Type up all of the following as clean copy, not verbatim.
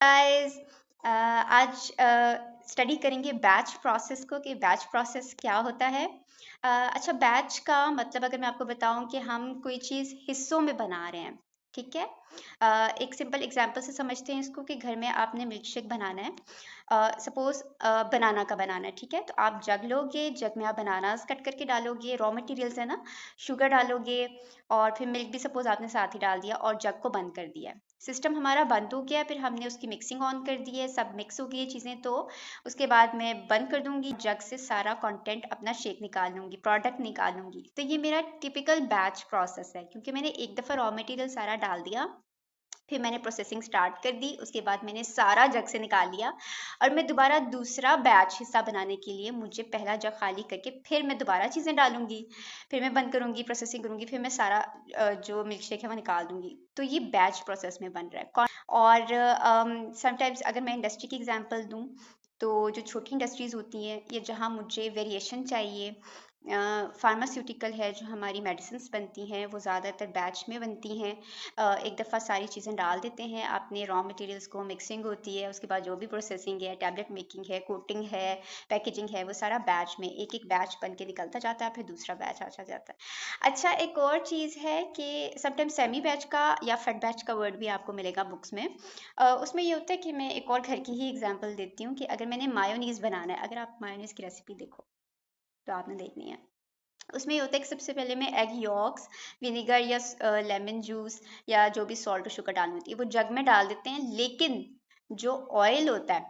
Guys, आज study करेंगे batch process को कि बैच प्रोसेस क्या होता है। अच्छा, बैच का मतलब अगर मैं आपको बताऊं कि हम कोई चीज़ हिस्सों में बना रहे हैं, ठीक है। एक सिंपल एग्जांपल से समझते हैं इसको कि घर में आपने मिल्क शेक बनाना है। सपोज बनाना का बनाना है, ठीक है। तो आप जग लोगे, जग में आप बनानास कट करके डालोगे, रॉ मटेरियल्स है ना, शुगर डालोगे और फिर मिल्क भी सपोज आपने साथ ही डाल दिया और जग को बंद कर दिया। सिस्टम हमारा बंद हो गया, फिर हमने उसकी मिक्सिंग ऑन कर दी है, सब मिक्स हो गई है चीज़ें। तो उसके बाद मैं बंद कर दूंगी, जग से सारा कंटेंट अपना शेक निकाल लूंगी, प्रोडक्ट निकाल लूंगी। तो ये मेरा टिपिकल बैच प्रोसेस है, क्योंकि मैंने एक दफ़ा रॉ मटेरियल सारा डाल दिया, फिर मैंने प्रोसेसिंग स्टार्ट कर दी, उसके बाद मैंने सारा जग से निकाल लिया और मैं दोबारा दूसरा बैच हिस्सा बनाने के लिए मुझे पहला जग खाली करके फिर मैं दोबारा चीज़ें डालूंगी, फिर मैं बंद करूंगी, प्रोसेसिंग करूंगी, फिर मैं सारा जो मिल्क शेक है वो निकाल दूंगी। तो ये बैच प्रोसेस में बन रहा है। और समटाइम्स अगर मैं इंडस्ट्री की एग्जांपल दूं, तो जो छोटी इंडस्ट्रीज़ होती हैं या जहाँ मुझे वेरिएशन चाहिए, फार्मास्यूटिकल है, जो हमारी मेडिसिन बनती हैं वो ज़्यादातर बैच में बनती हैं। एक दफ़ा सारी चीज़ें डाल देते हैं, आपने रॉ मटेरियल्स को मिक्सिंग होती है, उसके बाद जो भी प्रोसेसिंग है, टैबलेट मेकिंग है, कोटिंग है, पैकेजिंग है, वो सारा बैच में एक एक बैच बन के निकलता जाता है, फिर दूसरा बैच आता जाता है। अच्छा, एक और चीज़ है कि समटाइम्स सेमी बैच का या फट बैच का वर्ड भी आपको मिलेगा बुक्स में। उसमें ये होता है कि मैं एक और घर की ही एग्जांपल देती हूँ कि अगर मैंने मायोनीज़ बनाना है, अगर आप मायोनीज़ की रेसिपी देखो तो आपने देखनी है। उसमें ये होता है कि सबसे पहले मैं एग यॉक्स, विनेगर या लेमन जूस या जो भी सॉल्ट और शुगर डालनी होती है वो जग में डाल देते हैं, लेकिन जो ऑयल होता है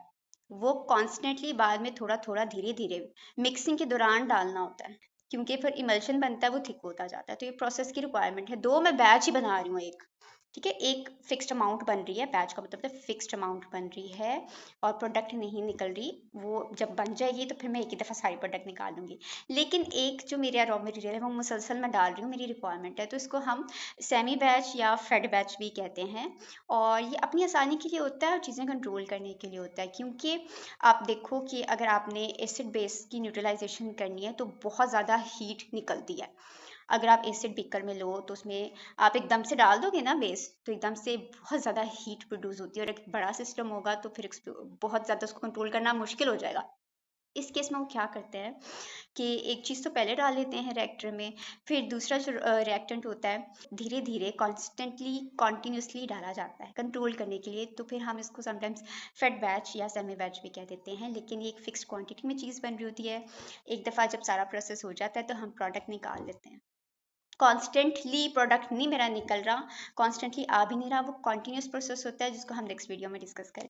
वो कॉन्स्टेंटली बाद में थोड़ा थोड़ा धीरे धीरे मिक्सिंग के दौरान डालना होता है, क्योंकि फिर इमल्शन बनता है वो थिक होता जाता है। तो ये प्रोसेस की रिक्वायरमेंट है। दो मैं बैच ही बना रही हूँ एक, ठीक है। एक फिक्स्ड अमाउंट बन रही है, बैच का मतलब है फिक्स्ड अमाउंट बन रही है और प्रोडक्ट नहीं निकल रही। वो जब बन जाएगी तो फिर मैं एक ही दफ़ा सारी प्रोडक्ट निकाल लूँगी। लेकिन एक जो मेरा रॉ मटेरियल है वो मुसलसल मैं डाल रही हूँ, मेरी रिक्वायरमेंट है, तो इसको हम सेमी बैच या फेड बैच भी कहते हैं। और ये अपनी आसानी के लिए होता है और चीज़ें कंट्रोल करने के लिए होता है, क्योंकि आप देखो कि अगर आपने एसिड बेस की न्यूट्रलाइजेशन करनी है तो बहुत ज़्यादा हीट निकलती है। अगर आप एसिड बीकर में लो तो उसमें आप एकदम से डाल दोगे ना बेस, तो एकदम से बहुत ज़्यादा हीट प्रोड्यूस होती है, और एक बड़ा सिस्टम होगा तो फिर बहुत ज़्यादा उसको कंट्रोल करना मुश्किल हो जाएगा। इस केस में वो क्या करते हैं कि एक चीज़ तो पहले डाल लेते हैं रिएक्टर में, फिर दूसरा जो रिएक्टेंट होता है धीरे धीरे कॉन्स्टेंटली कॉन्टिन्यूसली डाला जाता है कंट्रोल करने के लिए। तो फिर हम इसको समटाइम्स फेड बैच या सेमी बैच भी कह देते हैं, लेकिन ये एक फिक्स क्वांटिटी में चीज़ बन रही होती है। एक दफ़ा जब सारा प्रोसेस हो जाता है तो हम प्रोडक्ट निकाल लेते हैं। कॉन्स्टेंटली प्रोडक्ट नहीं मेरा निकल रहा, कॉन्स्टेंटली आ भी नहीं रहा, वो कॉन्टिन्यूस प्रोसेस होता है जिसको हम नेक्स्ट वीडियो में डिस्कस करेंगे।